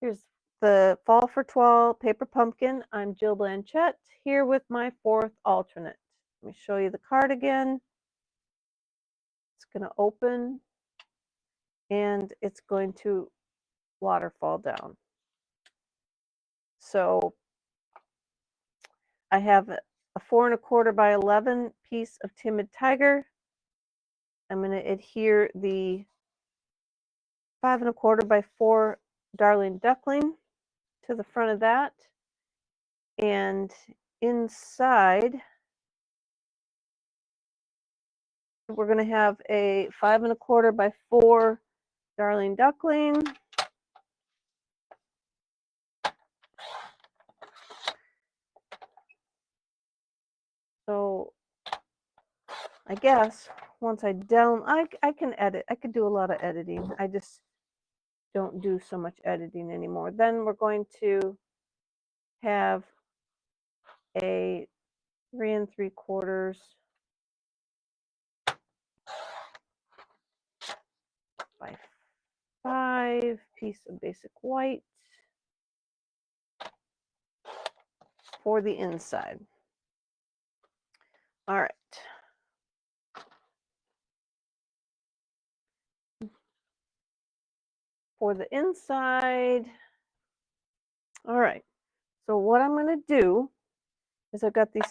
Here's the Fall for Toile paper pumpkin. I'm Jill Blanchette here with my fourth alternate. Let me show you the card again. It's going to open and it's going to waterfall down. So I have a 4 1/4 by 11 piece of Timid Tiger. I'm going to adhere the 5 1/4 by 4 Darling Duckling to the front of that. And inside, we're going to have a 5 1/4 by 4 Darling Duckling. So I guess once I can edit. I could do a lot of editing. I just don't do so much editing anymore. Then we're going to have a 3 3/4 by 5 piece of basic white for the inside. All right. For the inside, all right. So what I'm going to do is I've got the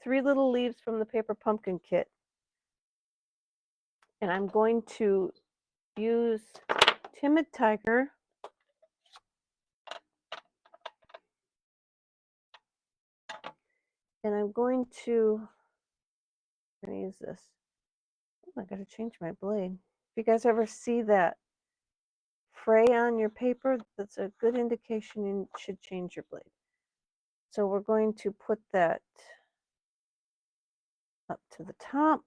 3 little leaves from the paper pumpkin kit, and I'm going to use Timid Tiger and I'm going to use this. Oh, I got to change my blade. If you guys ever see that fray on your paper, that's a good indication you should change your blade. So we're going to put that up to the top,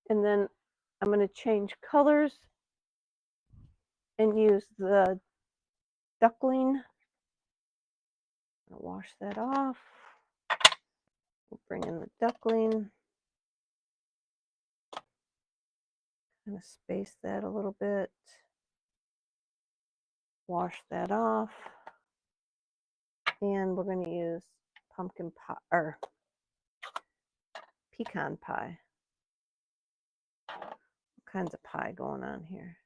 and then I'm going to change colors and use the duckling. I'm going to wash that off. We'll bring in the duckling. Kind of space that a little bit. Wash that off. And we're going to use pumpkin pie or pecan pie. All kinds of pie going on here.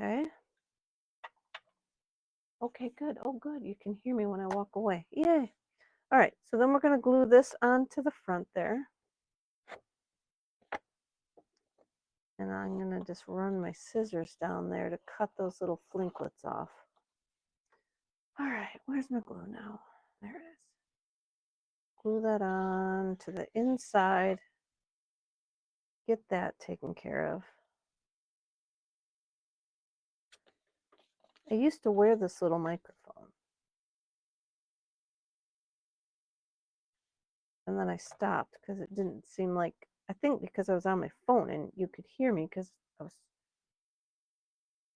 Okay. Okay, good. Oh, good. You can hear me when I walk away. Yay. All right. So then we're going to glue this onto the front there. And I'm going to just run my scissors down there to cut those little flinklets off. All right. Where's my glue now? There it is. Glue that on to the inside. Get that taken care of. I used to wear this little microphone. And then I stopped because it didn't seem like, I think because I was on my phone and you could hear me because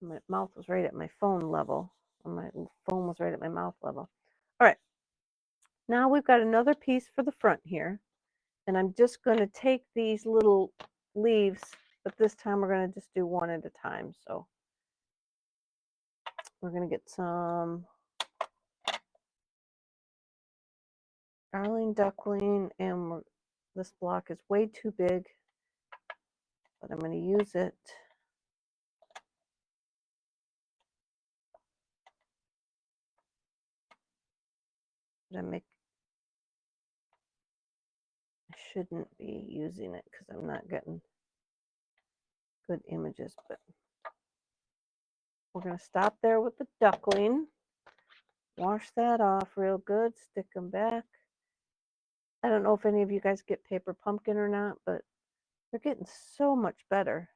my mouth was right at my phone level. Or my phone was right at my mouth level. All right. Now we've got another piece for the front here. And I'm just going to take these little leaves, but this time we're going to just do one at a time. So we're going to get some Darling Duckling, and this block is way too big, but I'm going to use it. But I shouldn't be using it because I'm not getting good images, but we're going to stop there with the duckling. Wash that off real good, stick them back. I don't know if any of you guys get paper pumpkin or not, but they're getting so much better.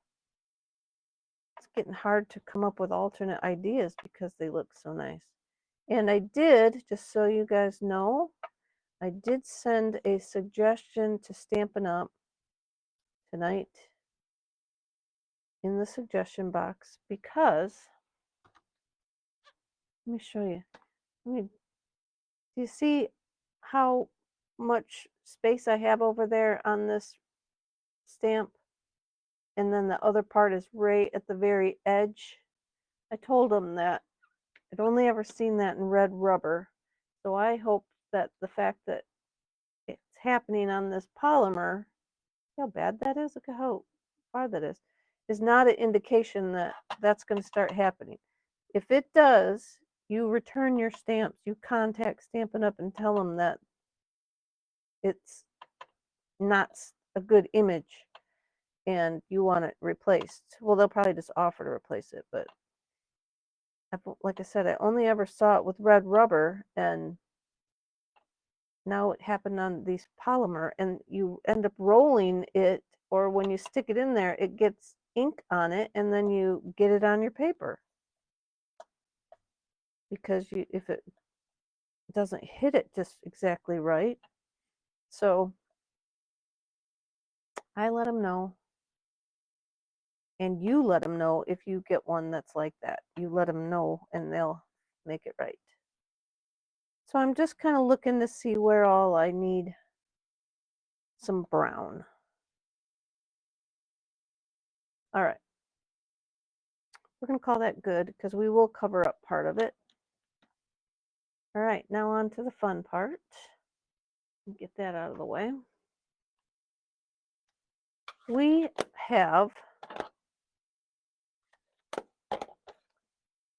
It's getting hard to come up with alternate ideas because they look so nice. And I did, just so you guys know, I did send a suggestion to Stampin' Up! Tonight in the suggestion box because, let me show you. Do you see how much space I have over there on this stamp? And then the other part is right at the very edge. I told them that I'd only ever seen that in red rubber. So I hope that the fact that it's happening on this polymer, how bad that is, look at how far that is not an indication that that's going to start happening. If it does, you return your stamps. You contact Stampin' Up! And tell them that it's not a good image and you want it replaced. Well, they'll probably just offer to replace it, but like I said, I only ever saw it with red rubber, and now it happened on these polymer, and you end up rolling it, or when you stick it in there, it gets ink on it, and then you get it on your paper. Because if it doesn't hit it just exactly right. So I let them know. And you let them know if you get one that's like that. You let them know and they'll make it right. So I'm just kind of looking to see where all I need some brown. All right. We're going to call that good because we will cover up part of it. All right, now on to the fun part. Get that out of the way. We have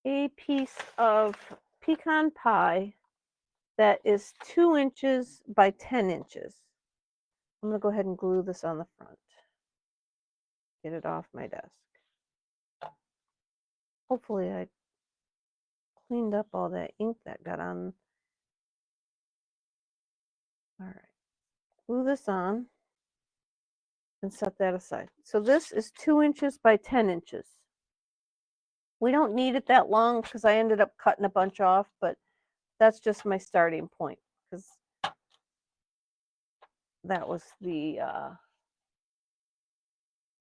a piece of pecan pie that is 2 inches by 10 inches. I'm going to go ahead and glue this on the front. Get it off my desk. Hopefully I cleaned up all that ink that got on. All right, glue this on and set that aside. So this is 2 inches by 10 inches. We don't need it that long because I ended up cutting a bunch off, but that's just my starting point because that was the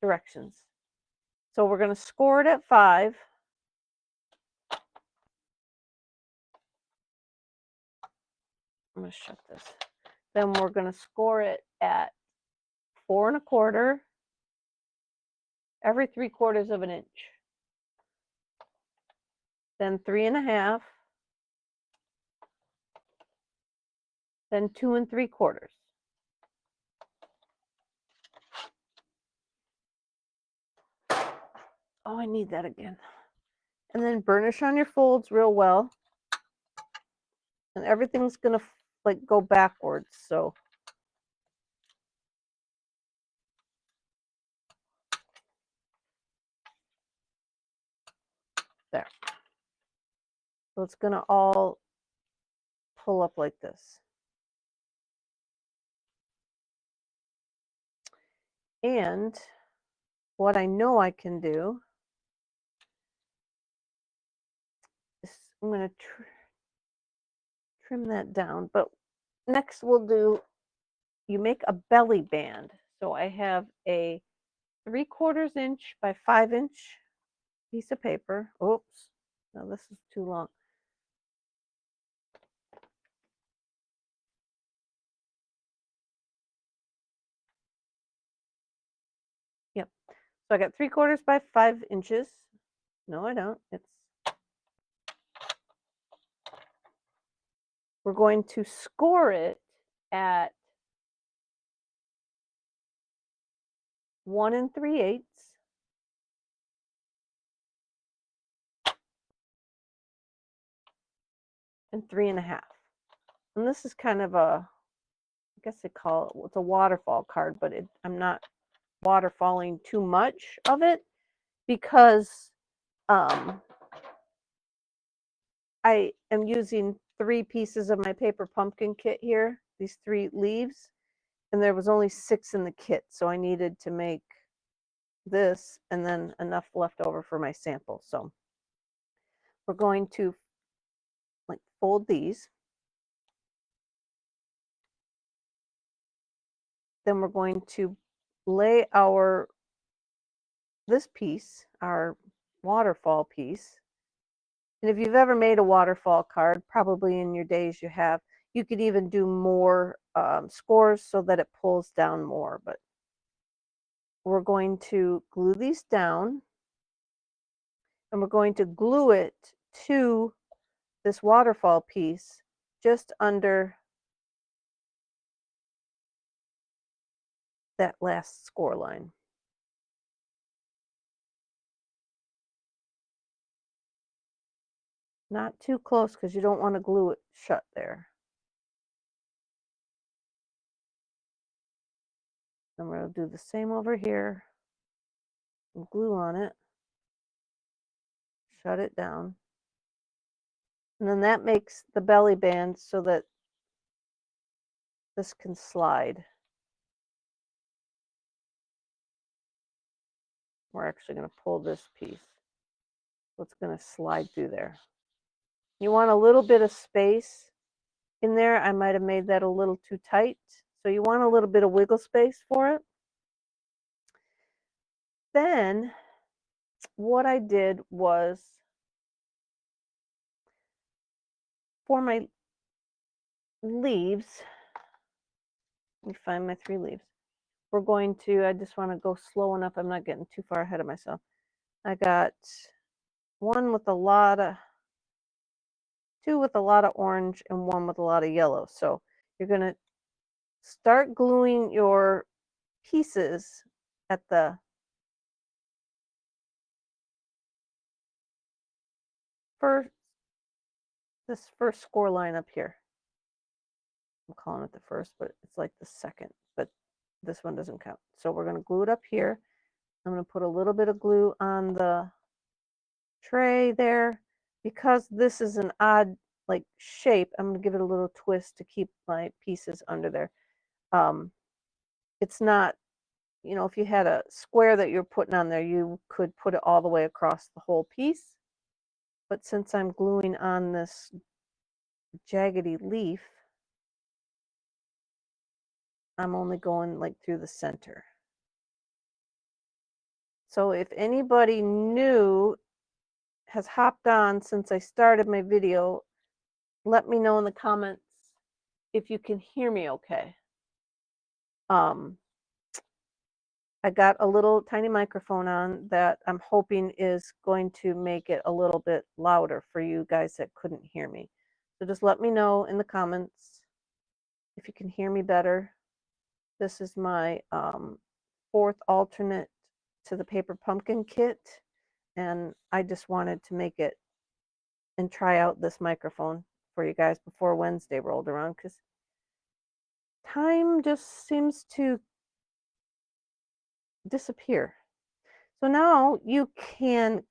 directions. So we're going to score it at 5. I'm going to shut this. Then we're going to score it at 4 1/4, every 3/4 of an inch. Then 3 1/2, then 2 3/4. Oh, I need that again. And then burnish on your folds real well. And everything's going to like go backwards. So there. So it's going to all pull up like this. And what I know I can do is I'm going to trim that down. But next we'll do, you make a belly band. So I have a 3/4 inch by 5 inch piece of paper. Oops, no, this is too long. Yep. So I got 3/4 by 5 inches. No, I don't. We're going to score it at 1 3/8. And 3 1/2. And this is kind of a, I guess they call it, it's a waterfall card, but I'm not waterfalling too much of it because I am using 3 pieces of my paper pumpkin kit here, these 3 leaves, and there was only 6 in the kit, so I needed to make this and then enough left over for my sample. So we're going to like fold these. Then we're going to lay this piece, our waterfall piece. And if you've ever made a waterfall card, probably in your days you have, you could even do more scores so that it pulls down more. But we're going to glue these down. and we're going to glue it to this waterfall piece just under that last score line. Not too close because you don't want to glue it shut there. And we're going to do the same over here. And glue on it. Shut it down. And then that makes the belly band so that this can slide. We're actually going to pull this piece. So it's going to slide through there. You want a little bit of space in there. I might have made that a little too tight. So you want a little bit of wiggle space for it. Then what I did was, for my leaves, let me find my 3 leaves. We're going to, I just want to go slow enough. I'm not getting too far ahead of myself. I got one with a lot of, 2 with a lot of orange and 1 with a lot of yellow. So you're going to start gluing your pieces at the first, this first score line up here. I'm calling it the first, but it's like the second, but this one doesn't count. So we're going to glue it up here. I'm going to put a little bit of glue on the tray there. Because this is an odd like shape, I'm going to give it a little twist to keep my pieces under there. It's not, you know, if you had a square that you're putting on there, you could put it all the way across the whole piece. But since I'm gluing on this jaggedy leaf, I'm only going like through the center. So if anybody new has hopped on since I started my video, let me know in the comments if you can hear me okay. I got a little tiny microphone on that I'm hoping is going to make it a little bit louder for you guys that couldn't hear me. So just let me know in the comments if you can hear me better. This is my 4th alternate to the paper pumpkin kit, and I just wanted to make it and try out this microphone for you guys before Wednesday rolled around, because time just seems to disappear. So now you can,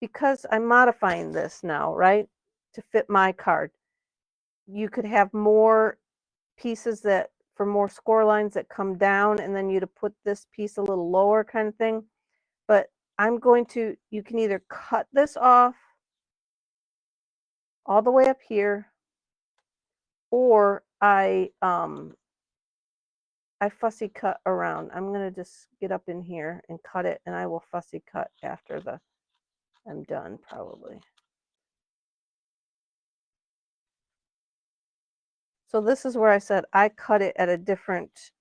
because I'm modifying this now, right, to fit my card, you could have more pieces that, for more score lines that come down, and then you to put this piece a little lower kind of thing. But I'm going to, you can either cut this off all the way up here, or I fussy cut around. I'm going to just get up in here and cut it, and I will fussy cut after I'm done probably. So this is where I said I cut it at a different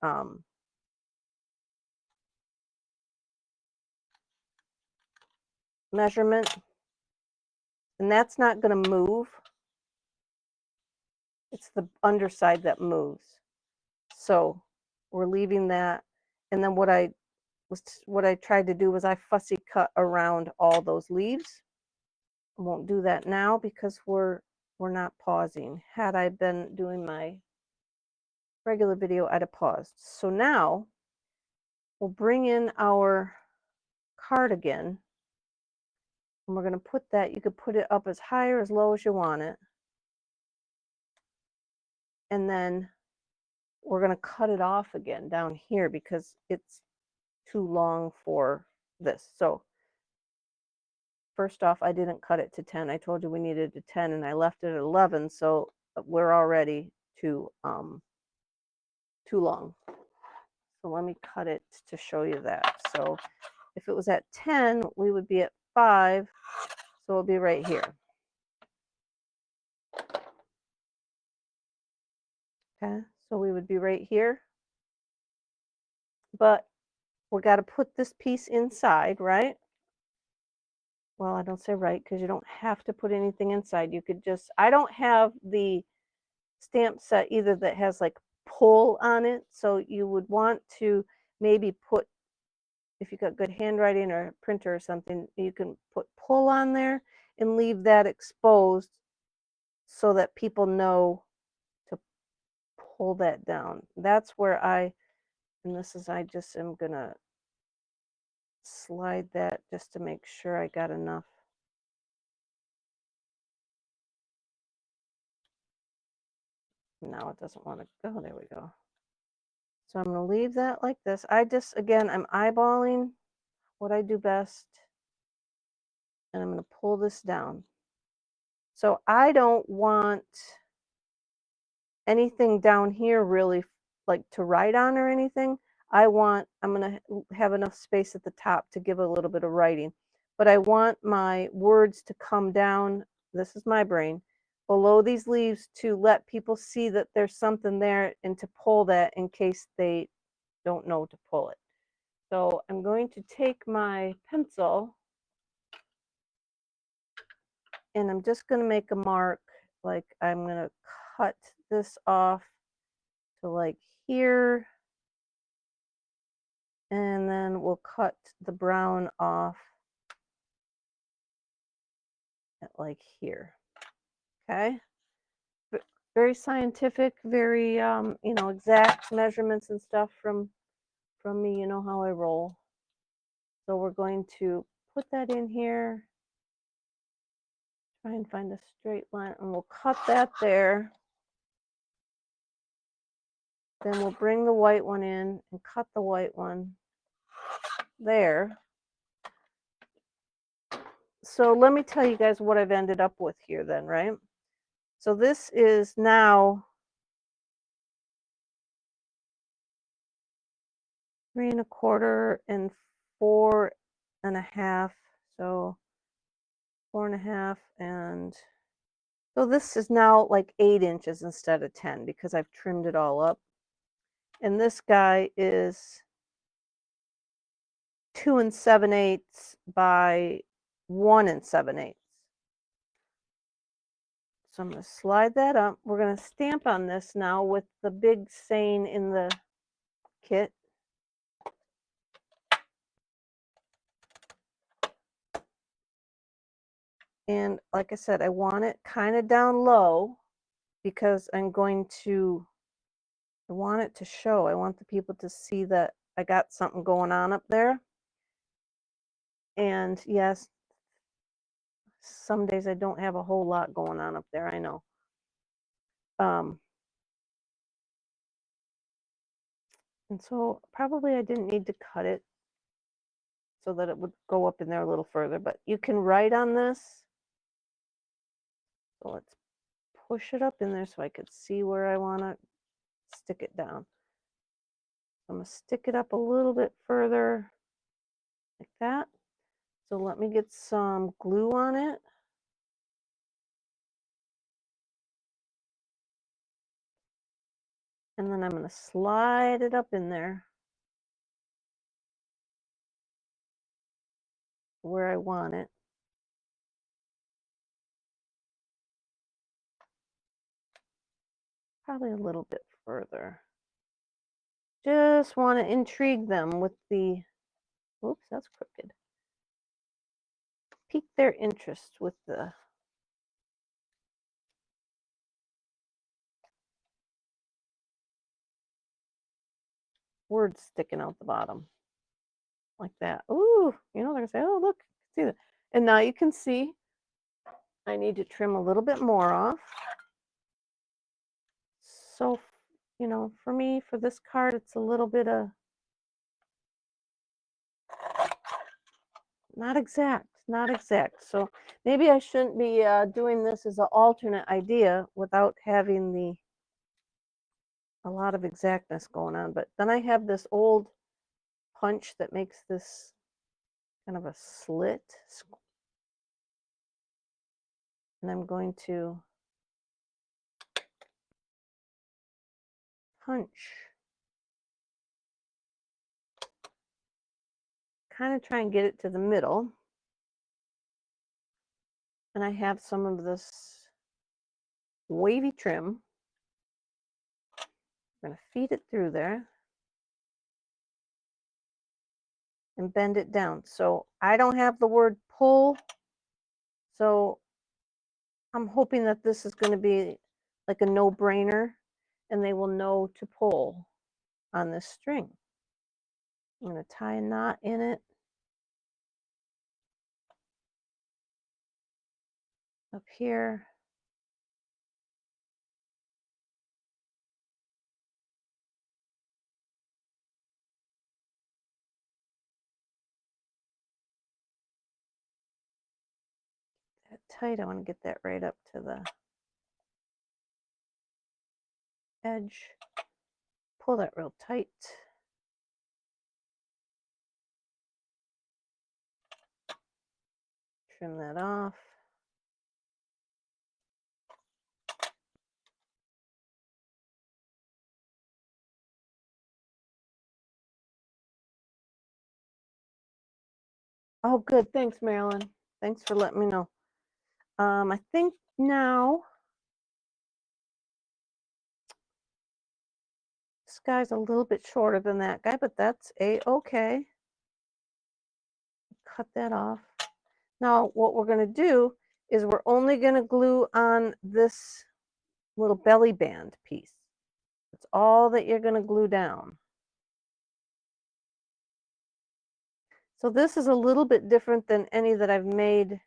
measurement, and that's not going to move. It's the underside that moves. So we're leaving that. And then what I tried to do was I fussy cut around all those leaves. I won't do that now because we're not pausing. Had I been doing my regular video, I'd have paused. So now we'll bring in our cardigan, and we're going to put that, you could put it up as high or as low as you want it. And then we're going to cut it off again down here because it's too long for this. So first off, I didn't cut it to 10. I told you we needed a 10, and I left it at 11, so we're already too long. So let me cut it to show you that. So if it was at 10, we would be at 5, so it'll be right here. Okay, so we would be right here. But we got to put this piece inside, right? well, I don't say right because you don't have to put anything inside. You could just, I don't have the stamp set either that has like pull on it. So you would want to maybe put, if you got good handwriting or a printer or something, you can put pull on there and leave that exposed so that people know to pull that down. That's where and this is, I just am gonna slide that just to make sure I got enough. Now it doesn't want to go. There we go. So I'm going to leave that like this. I just, again, I'm eyeballing what I do best. And I'm going to pull this down. So I don't want anything down here really like to write on or anything. I'm going to have enough space at the top to give a little bit of writing. But I want my words to come down. This is my brain. Below these leaves to let people see that there's something there and to pull that in case they don't know to pull it. So I'm going to take my pencil and I'm just going to make a mark. Like I'm going to cut this off to like here. And then we'll cut the brown off at like here. Okay. Very scientific, very exact measurements and stuff from me. You know how I roll. So we're going to put that in here. Try and find a straight line and we'll cut that there. Then we'll bring the white one in and cut the white one there. So let me tell you guys what I've ended up with here then, right? So this is now 3 1/4 and 4 1/2. So 4 1/2 and so this is now like 8 inches instead of 10 because I've trimmed it all up. And this guy is 2 7/8 by 1 7/8. So I'm going to slide that up. We're going to stamp on this now with the big saying in the kit. And like I said, I want it kind of down low because I want it to show. I want the people to see that I got something going on up there. And yes, some days I don't have a whole lot going on up there, I know. And so probably I didn't need to cut it so that it would go up in there a little further, but you can write on this. So let's push it up in there so I could see where I want to stick it down. I'm going to stick it up a little bit further like that. So let me get some glue on it. And then I'm going to slide it up in there where I want it. Probably a little bit further. Just want to intrigue them with the, oops, that's crooked. Pique their interest with the words sticking out the bottom. Like that. Ooh, they're going to say, oh, look, see that. And now you can see I need to trim a little bit more off. So, for me, for this card, it's a little bit of not exact. So maybe I shouldn't be doing this as an alternate idea without having a lot of exactness going on. But then I have this old punch that makes this kind of a slit. And I'm going to punch. Kind of try and get it to the middle. And I have some of this wavy trim. I'm going to feed it through there and bend it down. So I don't have the word pull, so I'm hoping that this is going to be like a no-brainer and they will know to pull on this string. I'm going to tie a knot in it up here. That tight, I want to get that right up to the edge. Pull that real tight. Trim that off. Oh, good. Thanks, Marilyn. Thanks for letting me know. I think now this guy's a little bit shorter than that guy, but that's a-okay. Cut that off. Now, what we're going to do is we're only going to glue on this little belly band piece. That's all that you're going to glue down. So this is a little bit different than any that I've made,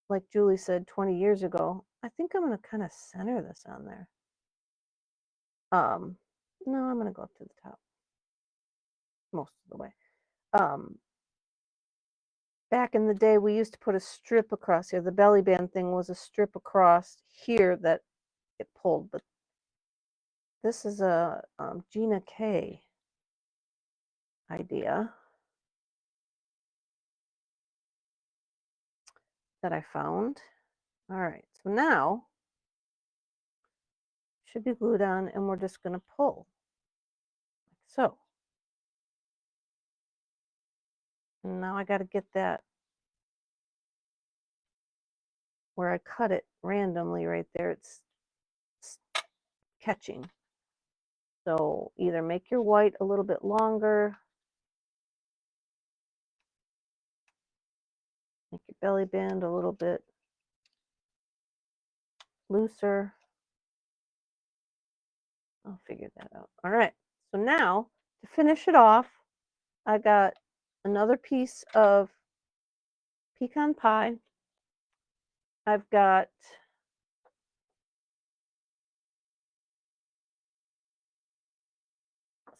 like Julie said, 20 years ago. I think I'm going to kind of center this on there. No, I'm going to go up to the top most of the way. Back in the day, we used to put a strip across here. The belly band thing was a strip across here that it pulled, but this is a Gina K idea that I found. All right, so now should be glued on, and we're just going to pull like so. And now I got to get that where I cut it randomly right there. It's catching. So either make your white a little bit longer, make your belly band a little bit looser. I'll figure that out. All right, so now to finish it off, I got another piece of pecan pie. I've got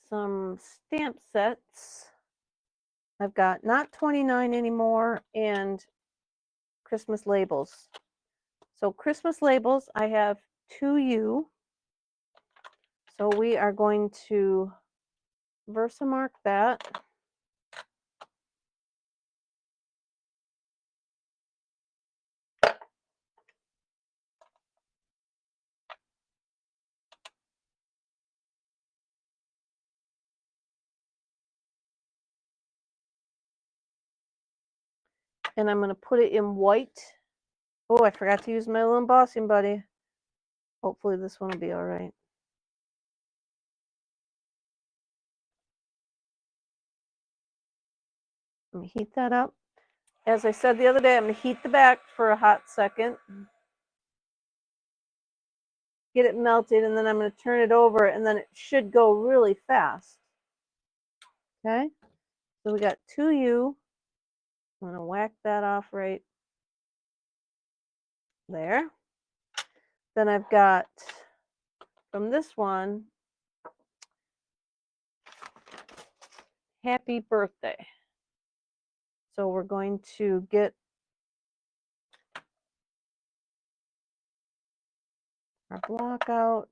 some stamp sets. I've got not 29 anymore and Christmas labels. So Christmas labels, I have 2U. So we are going to Versamark that. And I'm going to put it in white. Oh, I forgot to use my little embossing buddy. Hopefully this one will be all right. Let me heat that up. As I said the other day, I'm going to heat the back for a hot second. Get it melted, and then I'm going to turn it over, and then it should go really fast. Okay, so we got 2U. I'm going to whack that off right there. Then I've got from this one, happy birthday. So we're going to get our block out.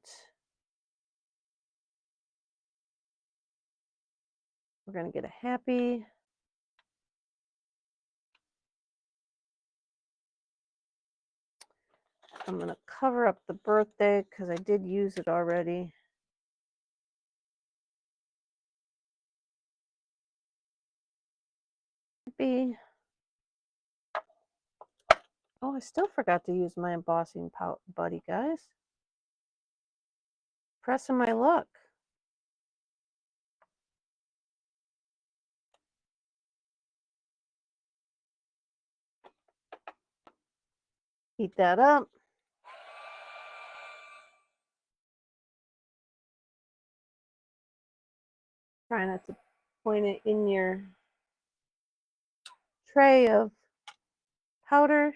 We're going to get a happy. I'm going to cover up the birthday because I did use it already. Happy. Oh, I still forgot to use my embossing buddy, guys. Pressing my luck. Heat that up. Try not to point it in your tray of powder.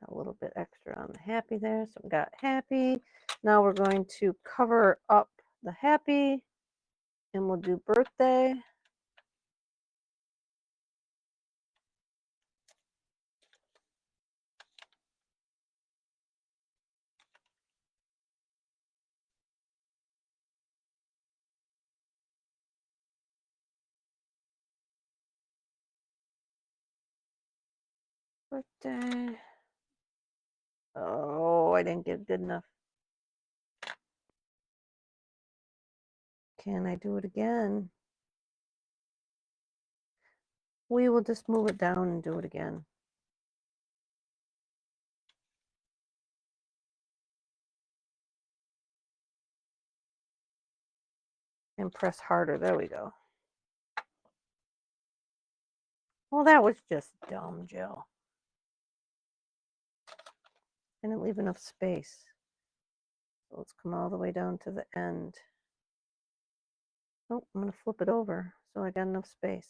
Got a little bit extra on the happy there, so we got happy. Now we're going to cover up the happy, and we'll do birthday. Birthday. Oh, I didn't get good enough. Can I do it again? We will just move it down and do it again. And press harder. There we go. Well, that was just dumb, Jill. I didn't leave enough space. So let's come all the way down to the end. Oh, I'm going to flip it over so I got enough space.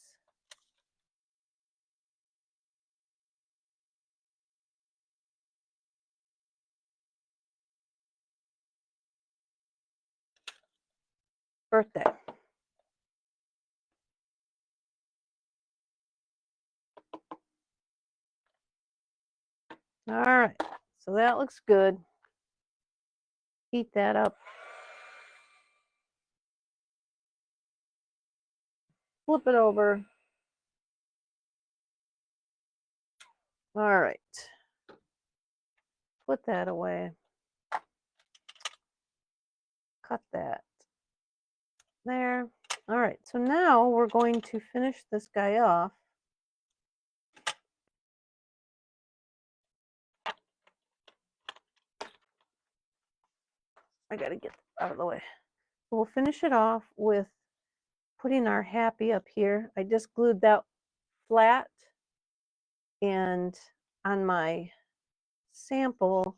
Birthday. All right, so that looks good. Heat that up. Flip it over. All right. Put that away. Cut that there. All right, so now we're going to finish this guy off. I got to get out of the way. So we'll finish it off with putting our happy up here. I just glued that flat, and on my sample,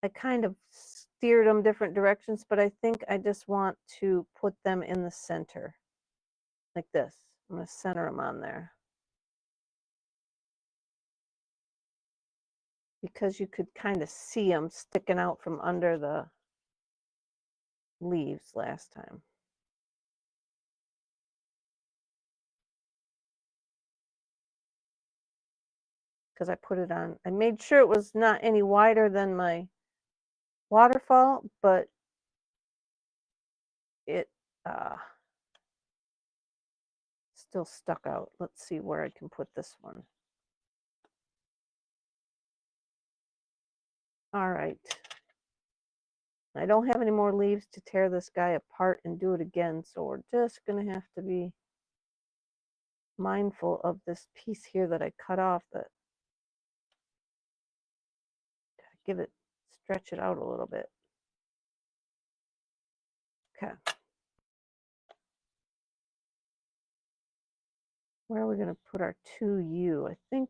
I kind of steered them different directions, but I think I just want to put them in the center like this. I'm going to center them on there because you could kind of see them sticking out from under the leaves last time. Because I put it on, I made sure it was not any wider than my waterfall, but it still stuck out. Let's see where I can put this one. All right. I don't have any more leaves to tear this guy apart and do it again, so we're just going to have to be mindful of this piece here that I cut off, that give it, stretch it out a little bit. Okay. Where are we going to put our 2U? I think,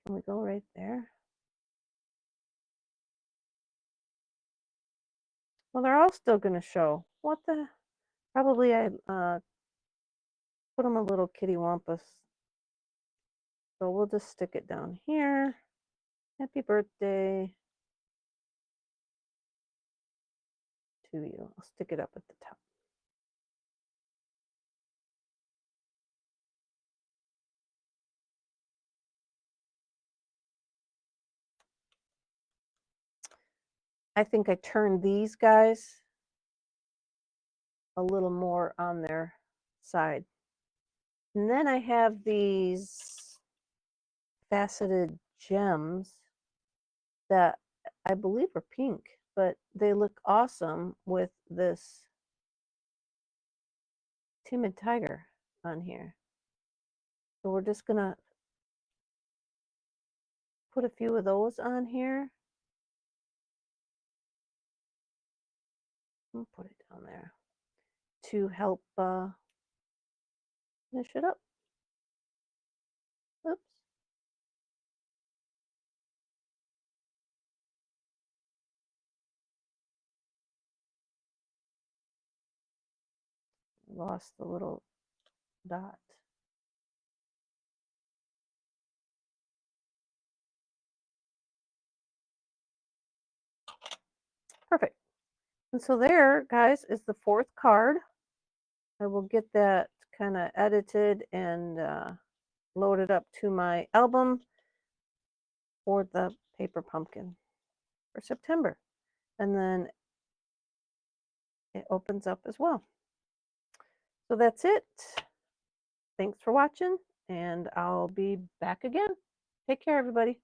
can we go right there? Well, they're all still going to show. What the? Probably I put them a little kitty wampus. So we'll just stick it down here. Happy birthday to you. I'll stick it up at the top. I think I turned these guys a little more on their side. And then I have these faceted gems that I believe are pink, but they look awesome with this Timid Tiger on here. So we're just gonna put a few of those on here. I'll put it down there to help finish it up. Oops. Lost the little dot. Perfect. And so there, guys, is the fourth card. I will get that kind of edited and loaded up to my album for the paper pumpkin for September. And then it opens up as well. So that's it. Thanks for watching, and I'll be back again. Take care, everybody.